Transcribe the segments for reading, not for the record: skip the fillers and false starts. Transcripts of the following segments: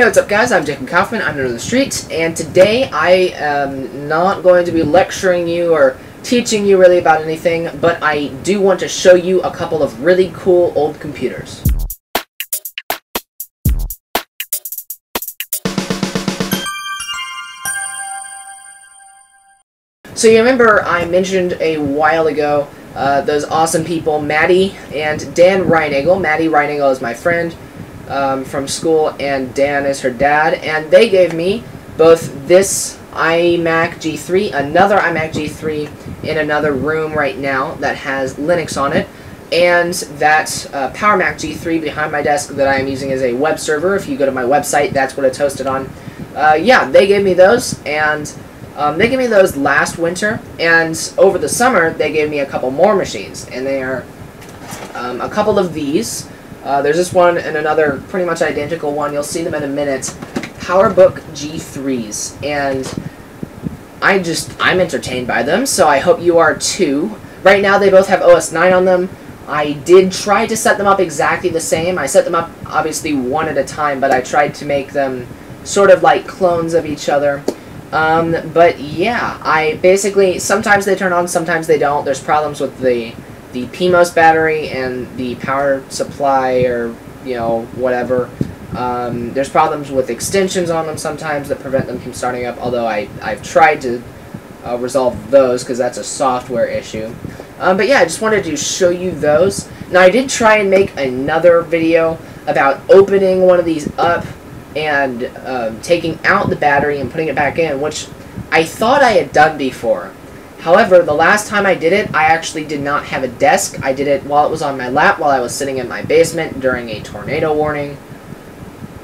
Hey, what's up guys? I'm Jacob Kaufman, I'm Under the Street, and today I am not going to be lecturing you or teaching you really about anything, but I do want to show you a couple of really cool old computers. So you remember I mentioned a while ago those awesome people, Maddie and Dan Reinagel. Maddie Reinagel is my friend from school, and Dan is her dad, and they gave me both this iMac G3, another iMac G3 in another room right now that has Linux on it, and that PowerMac G3 behind my desk that I am using as a web server. If you go to my website, that's what it's hosted on. Yeah, they gave me those, and they gave me those last winter, and over the summer they gave me a couple more machines, and they are a couple of these. There's this one and another pretty much identical one. You'll see them in a minute. PowerBook G3's, and I'm entertained by them, so I hope you are too. Right now they both have OS 9 on them. I did try to set them up exactly the same. I set them up obviously one at a time, but I tried to make them sort of like clones of each other. But yeah, I basically, sometimes they turn on, sometimes they don't. There's problems with the PMOS battery and the power supply, or, you know, whatever. There's problems with extensions on them sometimes that prevent them from starting up, although I've tried to resolve those because that's a software issue. But yeah, I just wanted to show you those. Now, I did try and make another video about opening one of these up and taking out the battery and putting it back in, which I thought I had done before. However, the last time I did it, I actually did not have a desk. I did it while it was on my lap, while I was sitting in my basement during a tornado warning.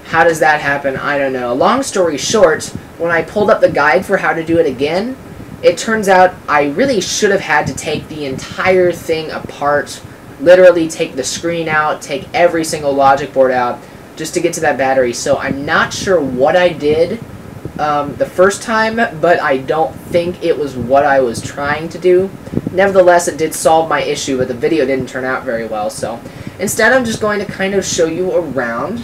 How does that happen? I don't know. Long story short, when I pulled up the guide for how to do it again, it turns out I really should have had to take the entire thing apart, literally take the screen out, take every single logic board out, just to get to that battery. So I'm not sure what I did the first time, but I don't think it was what I was trying to do. Nevertheless, it did solve my issue, but the video didn't turn out very well. So instead, I'm just going to kind of show you around,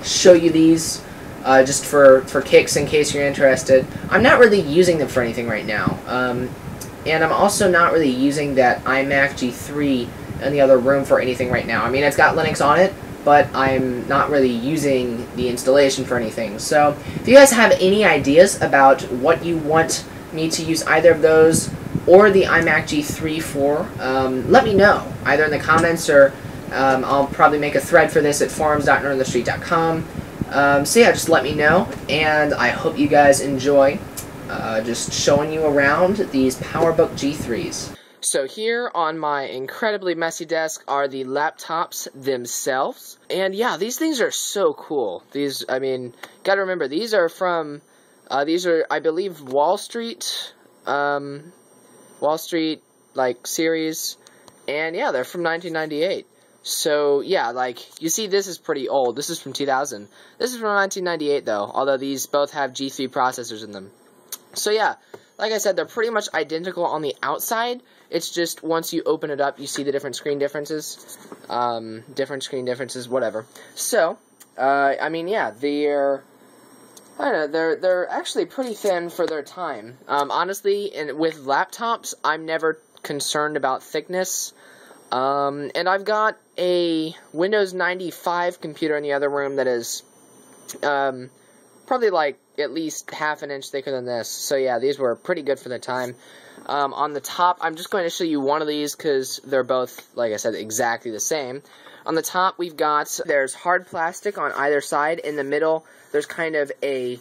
show you these just for kicks in case you're interested. I'm not really using them for anything right now, and I'm also not really using that iMac G3 in the other room for anything right now. I mean, it's got Linux on it, but I'm not really using the installation for anything. So if you guys have any ideas about what you want me to use either of those or the iMac G3 for, let me know, either in the comments, or I'll probably make a thread for this at forums.underthestreet.com. So yeah, just let me know, and I hope you guys enjoy just showing you around these PowerBook G3's. So here on my incredibly messy desk are the laptops themselves. And yeah, these things are so cool. These, I mean, gotta remember, these are from, these are, I believe, Wall Street, like, series. And yeah, they're from 1998. So yeah, like, you see this is pretty old. This is from 2000. This is from 1998 though, although these both have G3 processors in them. So yeah, like I said, they're pretty much identical on the outside. It's just once you open it up, you see the different screen differences. Whatever. So, I mean, yeah, they're, I don't know, they're actually pretty thin for their time. Honestly, and with laptops, I'm never concerned about thickness. And I've got a Windows 95 computer in the other room that is, probably like at least half an inch thicker than this. So yeah, these were pretty good for the time. On the top, I'm just going to show you one of these because they're both, like I said, exactly the same. On the top, we've got, there's hard plastic on either side. In the middle, there's kind of a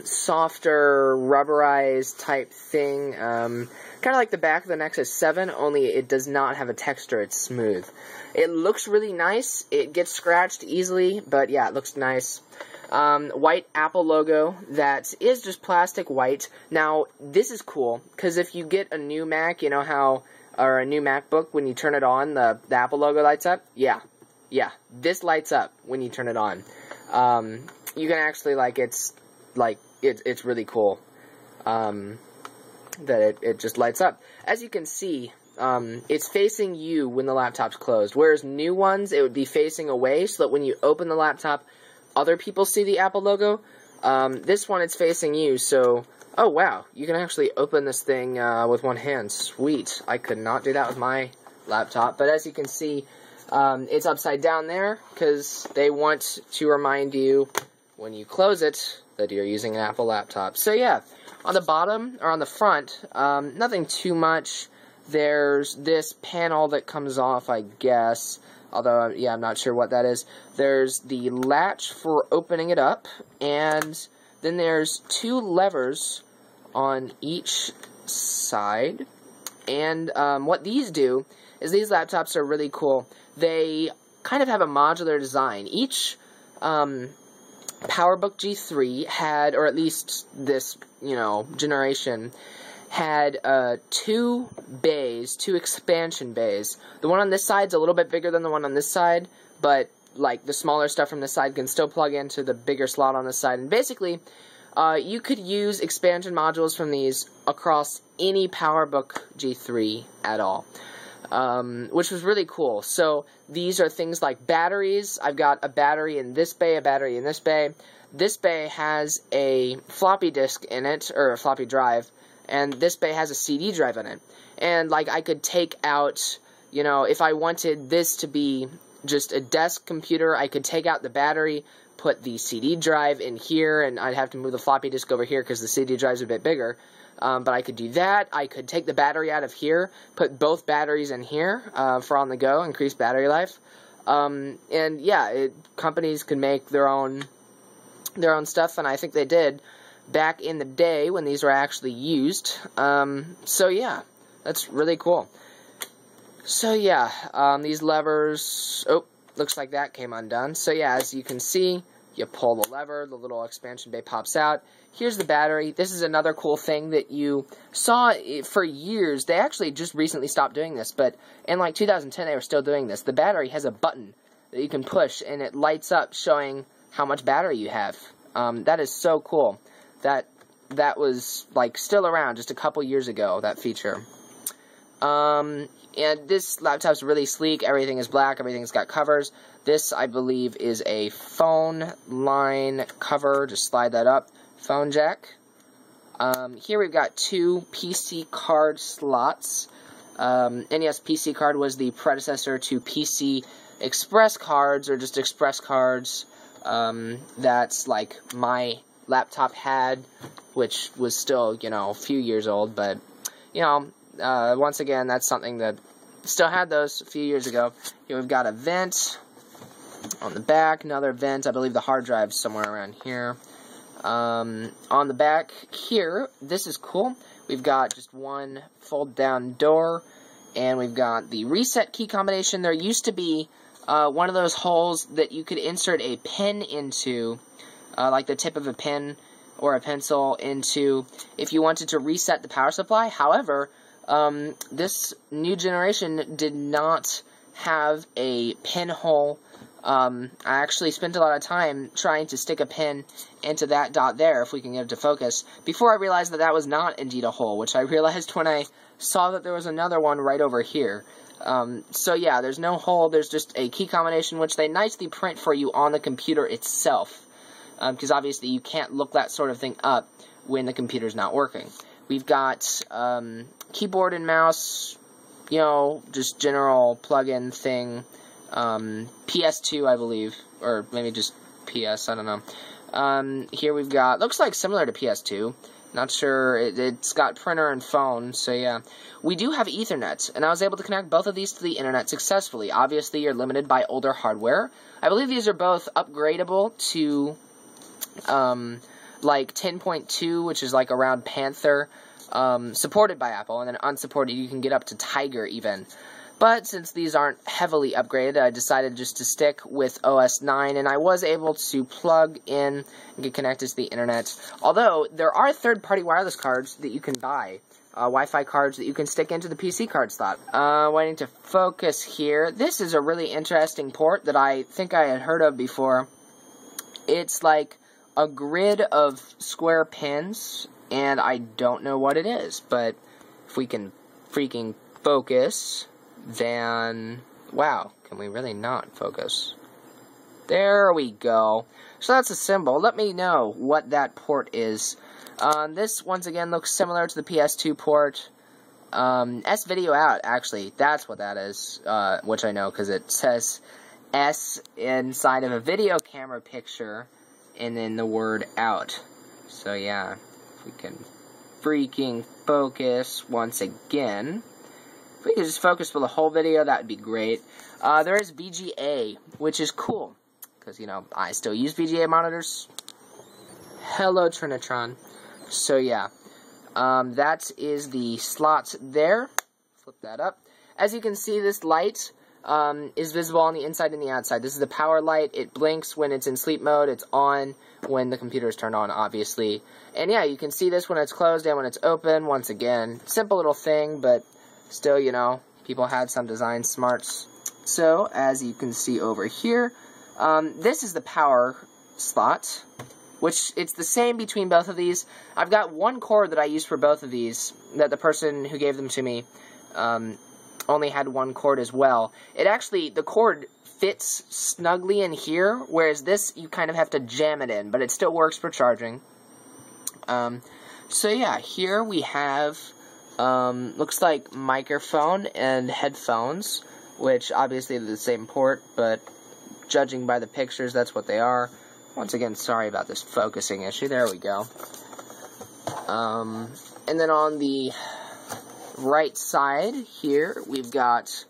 softer, rubberized type thing. Kind of like the back of the Nexus 7, only it does not have a texture. It's smooth. It looks really nice. It gets scratched easily, but yeah, it looks nice. White Apple logo that is just plastic white. Now, this is cool, because if you get a new Mac, you know how, or a new MacBook, when you turn it on, the Apple logo lights up? Yeah, this lights up when you turn it on. You can actually, like, it's really cool, that it just lights up. As you can see, it's facing you when the laptop's closed, whereas new ones, it would be facing away, so that when you open the laptop, other people see the Apple logo. This one, it's facing you, so... Oh, wow. You can actually open this thing with one hand. Sweet. I could not do that with my laptop. But as you can see, it's upside down there, because they want to remind you, when you close it, that you're using an Apple laptop. So, yeah. On the bottom, or on the front, nothing too much. There's this panel that comes off, I guess. Although, yeah, I'm not sure what that is. There's the latch for opening it up, and then there's 2 levers on each side. And what these do is these laptops are really cool. They kind of have a modular design. Each PowerBook G3 had, or at least this, generation, had 2 bays, 2 expansion bays. The one on this side's a little bit bigger than the one on this side, but like the smaller stuff from this side can still plug into the bigger slot on this side. And basically, you could use expansion modules from these across any PowerBook G3 at all, which was really cool. So these are things like batteries. I've got a battery in this bay, a battery in this bay. This bay has a floppy disk in it, or a floppy drive, and this bay has a CD drive in it. And, like, I could take out, if I wanted this to be just a desk computer, I could take out the battery, put the CD drive in here, and I'd have to move the floppy disk over here because the CD drive's a bit bigger. But I could do that. I could take the battery out of here, put both batteries in here for on the go, increase battery life. And, yeah, companies can make their own stuff, and I think they did back in the day when these were actually used. So yeah, that's really cool. So yeah, these levers, oh, looks like that came undone. So yeah, as you can see, you pull the lever, the little expansion bay pops out. Here's the battery. This is another cool thing that you saw for years. They actually just recently stopped doing this, but in like 2010 they were still doing this. The battery has a button that you can push, and it lights up showing how much battery you have. That is so cool. That was, like, still around just a couple years ago, that feature. And this laptop's really sleek. Everything is black. Everything's got covers. This, I believe, is a phone line cover. Just slide that up. Phone jack. Here we've got 2 PC card slots. And yes, PC card was the predecessor to PC Express cards, or just Express cards. That's like my laptop had, which was still, a few years old, but, once again, that's something that still had those a few years ago. Here we've got a vent on the back, another vent. I believe the hard drive's somewhere around here. On the back here, this is cool. We've got just one fold-down door, and we've got the reset key combination. There used to be one of those holes that you could insert a pen into, like the tip of a pen or a pencil into, if you wanted to reset the power supply. However, this new generation did not have a pinhole. I actually spent a lot of time trying to stick a pin into that dot there, if we can get it to focus, before I realized that that was not indeed a hole, which I realized when I saw that there was another one right over here. So yeah, there's no hole, there's just a key combination, which they nicely print for you on the computer itself. Because obviously you can't look that sort of thing up when the computer's not working. We've got keyboard and mouse, just general plug-in thing. PS2, I believe, or maybe just PS, I don't know. Here we've got, looks like similar to PS2. Not sure, it's got printer and phone, so yeah. We do have Ethernet, and I was able to connect both of these to the internet successfully. Obviously, you're limited by older hardware. I believe these are both upgradable to like 10.2, which is like around Panther, supported by Apple, and then unsupported you can get up to Tiger even. But since these aren't heavily upgraded, I decided just to stick with OS 9, and I was able to plug in and get connected to the internet. Although, there are third-party wireless cards that you can buy, Wi-Fi cards that you can stick into the PC card slot. Waiting to focus here. This is a really interesting port that I think I had heard of before. It's like a grid of square pins, and I don't know what it is, but if we can freaking focus, then, wow, can we really not focus? There we go. So that's a symbol. Let me know what that port is. This, once again, looks similar to the PS2 port. S-Video out, actually. That's what that is, which I know because it says S inside of a video camera picture and then the word out. So, yeah, if we can freaking focus once again. If we could just focus for the whole video, that would be great. There is VGA, which is cool. Because, you know, I still use VGA monitors. Hello, Trinitron. So, yeah. That is the slots there. Flip that up. As you can see, this light is visible on the inside and the outside. This is the power light. It blinks when it's in sleep mode. It's on when the computer is turned on, obviously. And, yeah, you can see this when it's closed and when it's open. Once again, simple little thing, but still, you know, people had some design smarts. So, as you can see over here, this is the power slot, which it's the same between both of these. I've got one cord that I use for both of these, that the person who gave them to me only had one cord as well. It actually, the cord fits snugly in here, whereas this, you kind of have to jam it in, but it still works for charging. So yeah, here we have, looks like microphone and headphones, which obviously are the same port, but judging by the pictures, that's what they are. Once again, sorry about this focusing issue. There we go. And then on the right side here, we've got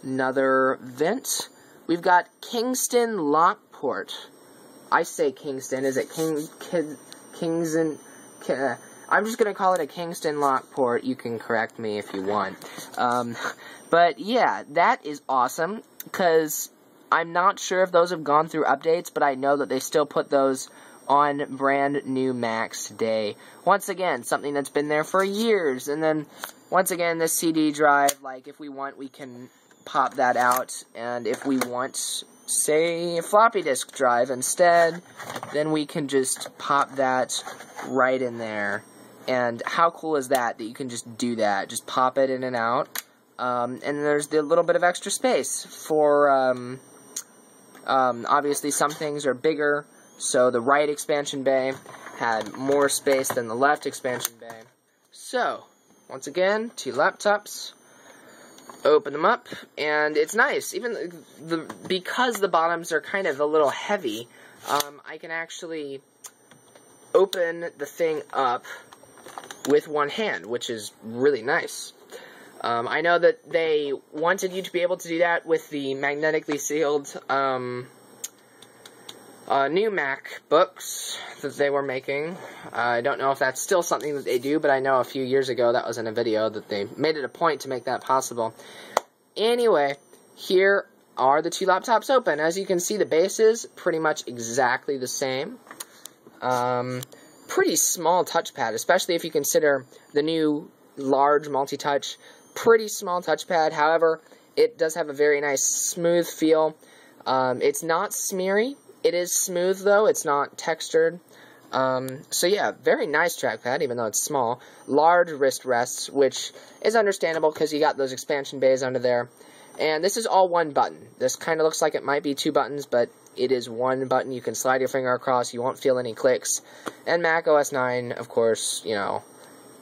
another vent. We've got Kingston Lockport. I say Kingston. Is it Kingston? I'm just going to call it a Kingston Lockport. You can correct me if you want. But yeah, that is awesome, because I'm not sure if those have gone through updates, but I know that they still put those on brand new Macs today. Once again, something that's been there for years. And then, once again, this CD drive, like, if we want, we can pop that out. And if we want, say, a floppy disk drive instead, then we can just pop that right in there. And how cool is that you can just do that? Just pop it in and out. And there's the little bit of extra space for, obviously some things are bigger, so the right expansion bay had more space than the left expansion bay. So, once again, two laptops, open them up, and it's nice. Even because the bottoms are kind of a little heavy, I can actually open the thing up with one hand, which is really nice. I know that they wanted you to be able to do that with the magnetically sealed new MacBooks that they were making. I don't know if that's still something that they do, but I know a few years ago that was in a video that they made it a point to make that possible. Anyway, here are the two laptops open. As you can see, the base is pretty much exactly the same. Pretty small touchpad, especially if you consider the new large multi-touch. Pretty small touchpad, however, it does have a very nice smooth feel. It's not smeary. It is smooth, though. It's not textured. So yeah, very nice trackpad, even though it's small. Large wrist rests, which is understandable because you got those expansion bays under there. And this is all one button. This kind of looks like it might be two buttons, but it is one button. You can slide your finger across. You won't feel any clicks. And Mac OS 9, of course, you know,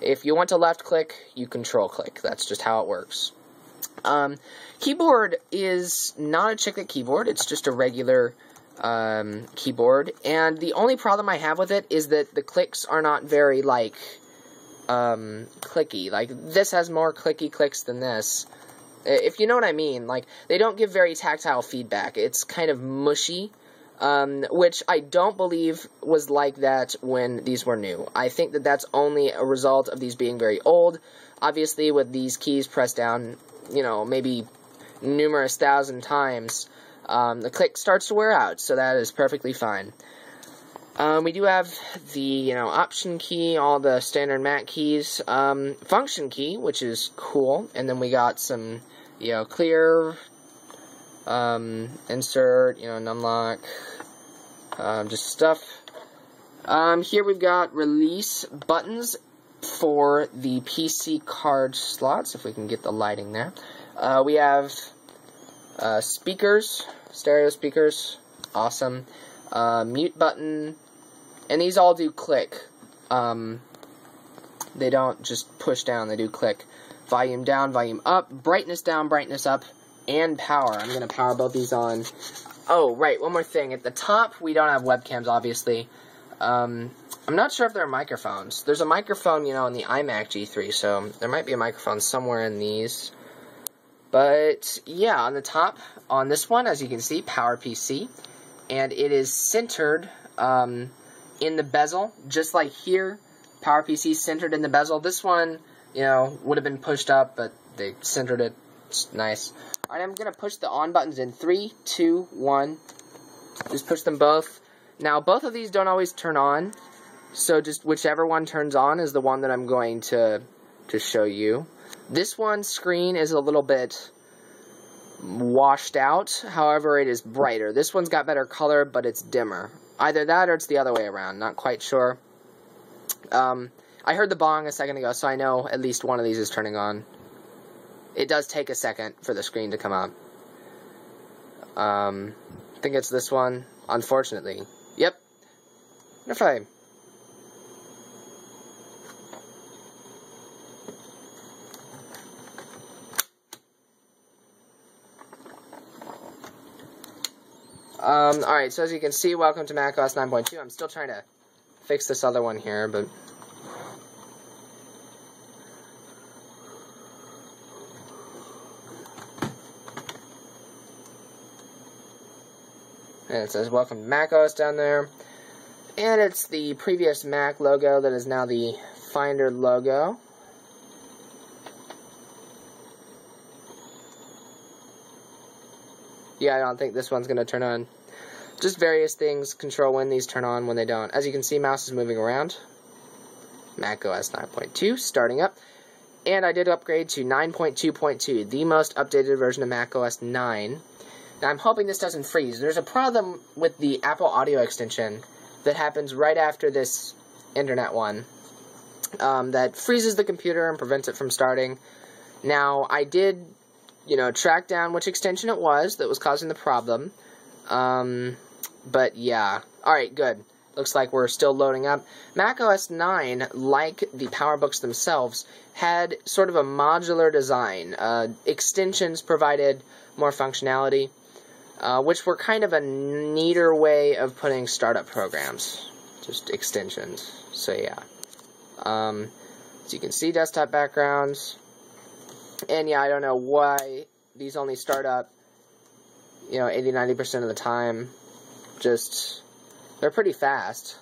if you want to left click, you control click. That's just how it works. Keyboard is not a chiclet keyboard. It's just a regular keyboard. And the only problem I have with it is that the clicks are not very, like, clicky. Like, this has more clicky clicks than this. If you know what I mean. Like, they don't give very tactile feedback. It's kind of mushy. Which I don't believe was like that when these were new. I think that that's only a result of these being very old. Obviously, with these keys pressed down, you know, maybe numerous thousand times, the click starts to wear out, so that is perfectly fine. We do have the, you know, option key, all the standard Mac keys, function key, which is cool, and then we got some, you know, clear, insert, you know, numlock, just stuff. Here we've got release buttons for the PC card slots, if we can get the lighting there. We have speakers, stereo speakers, awesome. Mute button, and these all do click. They don't just push down, they do click. Volume down, volume up, brightness down, brightness up, and power. I'm going to power both these on. Oh, right, one more thing. At the top, we don't have webcams, obviously. I'm not sure if there are microphones. There's a microphone, you know, in the iMac G3, so there might be a microphone somewhere in these. But, yeah, on the top, on this one, as you can see, PowerPC. And it is centered in the bezel, just like here. PowerPC centered in the bezel. This one, you know, would have been pushed up, but they centered it. It's nice. Alright, I'm going to push the on buttons in 3, 2, 1. Just push them both. Now, both of these don't always turn on, so just whichever one turns on is the one that I'm going to show you. This one's screen is a little bit washed out, however, it is brighter. This one's got better color, but it's dimmer. Either that or it's the other way around, not quite sure. I heard the bong a second ago, so I know at least one of these is turning on. It does take a second for the screen to come up. I think it's this one, unfortunately. Yep. If I... Alright, so as you can see, welcome to macOS 9.2. I'm still trying to fix this other one here, but... And it says, welcome to macOS down there. And it's the previous Mac logo that is now the Finder logo. Yeah, I don't think this one's going to turn on. Just various things control when these turn on, when they don't. As you can see, mouse is moving around. macOS 9.2, starting up. And I did upgrade to 9.2.2, the most updated version of macOS 9. Now, I'm hoping this doesn't freeze. There's a problem with the Apple Audio extension that happens right after this internet one that freezes the computer and prevents it from starting. Now, I did, you know, track down which extension it was that was causing the problem. But, yeah. Alright, good. Looks like we're still loading up. macOS 9, like the PowerBooks themselves, had sort of a modular design. Extensions provided more functionality. Which were kind of a neater way of putting startup programs. Just extensions. So, yeah. So you can see desktop backgrounds. And, yeah, I don't know why these only start up, you know, 80-90% of the time. Just, they're pretty fast.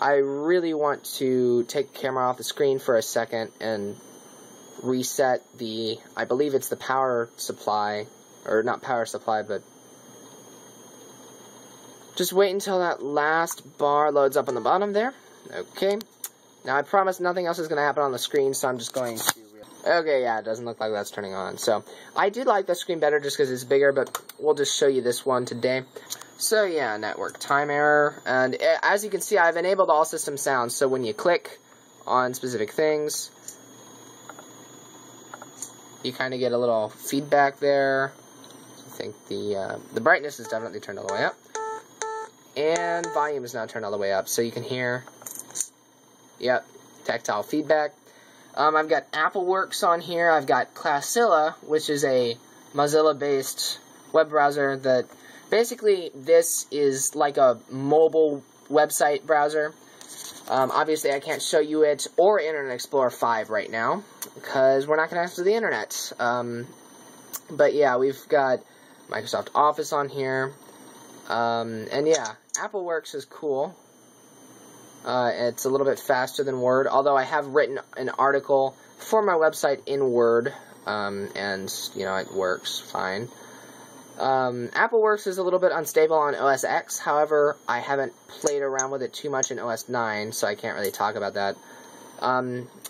I really want to take the camera off the screen for a second and reset the, I believe it's the power supply, or not power supply, but just wait until that last bar loads up on the bottom there. Okay. Now, I promise nothing else is going to happen on the screen, so I'm just going to... Okay, yeah, it doesn't look like that's turning on. So, I do like the screen better just because it's bigger, but we'll just show you this one today. So, yeah, network time error. And as you can see, I've enabled all system sounds, so when you click on specific things, you kind of get a little feedback there. I think the brightness is definitely turned all the way up. And volume is now turned all the way up, so you can hear, yep, tactile feedback. I've got AppleWorks on here. I've got Classilla, which is a Mozilla-based web browser that, basically, this is like a mobile website browser. Obviously, I can't show you it or Internet Explorer 5 right now, because we're not going to access the Internet. But yeah, we've got Microsoft Office on here. And yeah, AppleWorks is cool. It's a little bit faster than Word, although I have written an article for my website in Word, and, you know, it works fine. AppleWorks is a little bit unstable on OS X, however, I haven't played around with it too much in OS 9, so I can't really talk about that.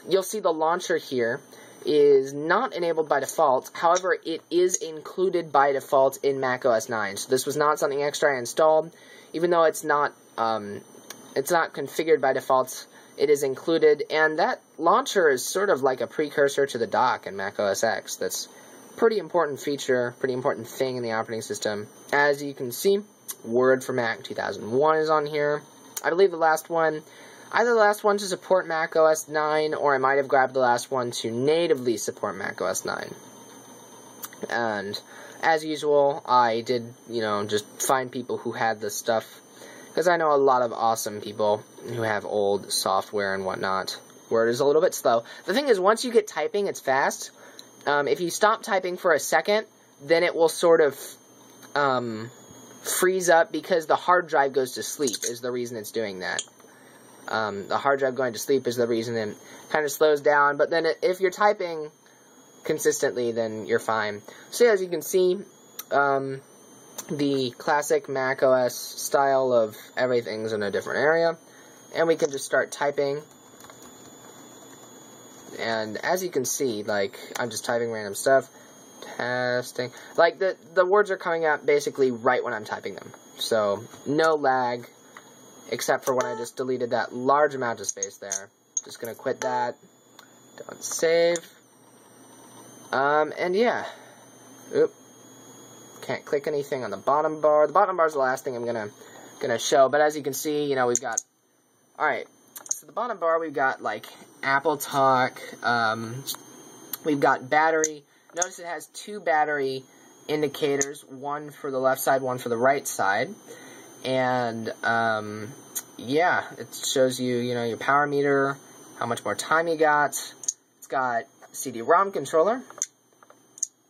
You'll see the launcher here is not enabled by default, however, it is included by default in macOS 9, so this was not something extra I installed, even though it's not configured by default, it is included, and that launcher is sort of like a precursor to the dock in macOS X. That's a pretty important feature, pretty important thing in the operating system. As you can see, Word for Mac 2001 is on here. I believe the last one, either the last one to support Mac OS 9, or I might have grabbed the last one to natively support Mac OS 9. And as usual, I did, just find people who had this stuff, because I know a lot of awesome people who have old software and whatnot. Word is a little bit slow. The thing is, once you get typing, it's fast. If you stop typing for a second, then it will sort of freeze up, because the hard drive goes to sleep is the reason it's doing that. The hard drive going to sleep is the reason it kind of slows down. But then if you're typing consistently, then you're fine. So as you can see, the classic Mac OS style of everything's in a different area. And we can just start typing. And as you can see, like, I'm just typing random stuff. Testing. Like, the words are coming out basically right when I'm typing them. So, no lag, except for when I just deleted that large amount of space there. Just gonna quit that. Don't save. And yeah. Oop. Can't click anything on the bottom bar. The bottom bar is the last thing I'm gonna show. But as you can see, we've got... Alright. So the bottom bar, we've got, like, Apple Talk. We've got battery. Notice it has two battery indicators, one for the left side, one for the right side. And, yeah, it shows you, your power meter, how much more time you got. It's got CD-ROM controller,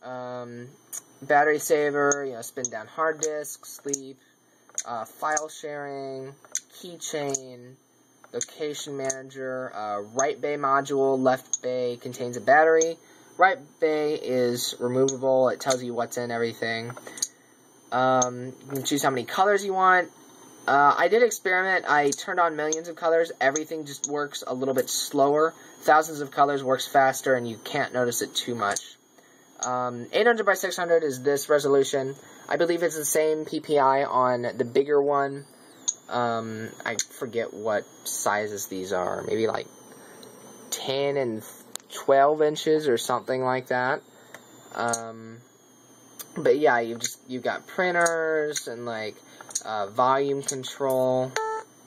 battery saver, spin down hard disk, sleep, file sharing, keychain, location manager, right bay module, left bay contains a battery. Right bay is removable. It tells you what's in everything. You can choose how many colors you want. I did experiment. I turned on millions of colors. Everything just works a little bit slower. Thousands of colors works faster, and you can't notice it too much. 800 by 600 is this resolution. I believe it's the same PPI on the bigger one. I forget what sizes these are. Maybe like 10 and 12 inches or something like that. But yeah, you've got printers and like volume control.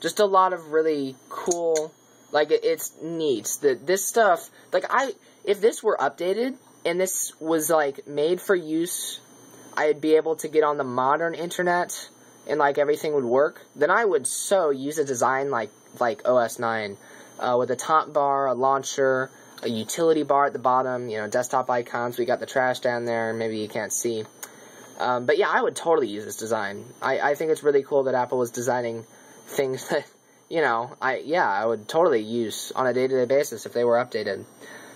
Just a lot of really cool, like it's neat. This stuff, like if this were updated and this was like made for use, I'd be able to get on the modern internet and like everything would work. Then I would so use a design like OS 9 with a top bar, a launcher, a utility bar at the bottom, desktop icons. We got the trash down there, maybe you can't see. But yeah, I would totally use this design. I think it's really cool that Apple was designing things that, I would totally use on a day-to-day basis if they were updated.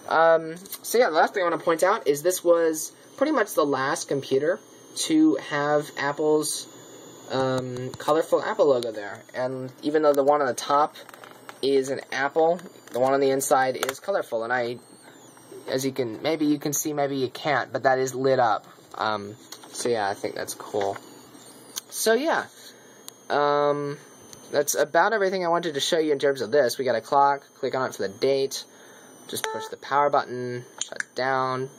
So yeah, the last thing I want to point out is this was pretty much the last computer to have Apple's colorful Apple logo there. And even though the one on the top is an apple, the one on the inside is colorful, and maybe you can see, maybe you can't, but that is lit up. So yeah, I think that's cool. So yeah, that's about everything I wanted to show you in terms of this. We got a clock, click on it for the date, just push the power button, shut it down.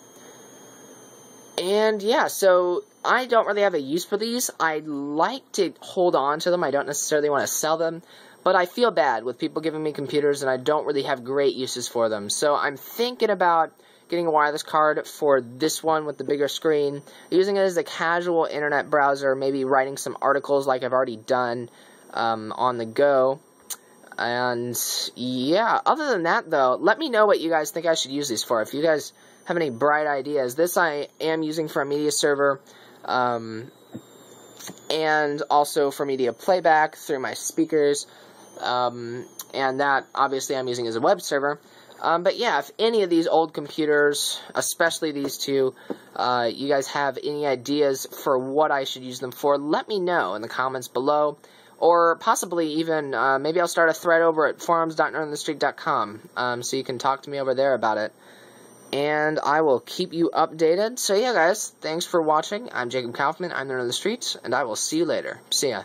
And yeah, so I don't really have a use for these. I like to hold on to them. I don't necessarily want to sell them. But I feel bad with people giving me computers, and I don't really have great uses for them. So I'm thinking about getting a wireless card for this one with the bigger screen, using it as a casual internet browser, maybe writing some articles like I've already done on the go. And yeah, other than that though, let me know what you guys think I should use these for. If you guys have any bright ideas. This I am using for a media server, and also for media playback through my speakers. And that, obviously, I'm using as a web server. But yeah, if any of these old computers, especially these two, you guys have any ideas for what I should use them for, let me know in the comments below. Or possibly even, maybe I'll start a thread over at forums.nerdonthestreet.com, so you can talk to me over there about it. And I will keep you updated. So yeah, guys, thanks for watching. I'm Jacob Kaufman, I'm the Nerd on the Street, and I will see you later. See ya.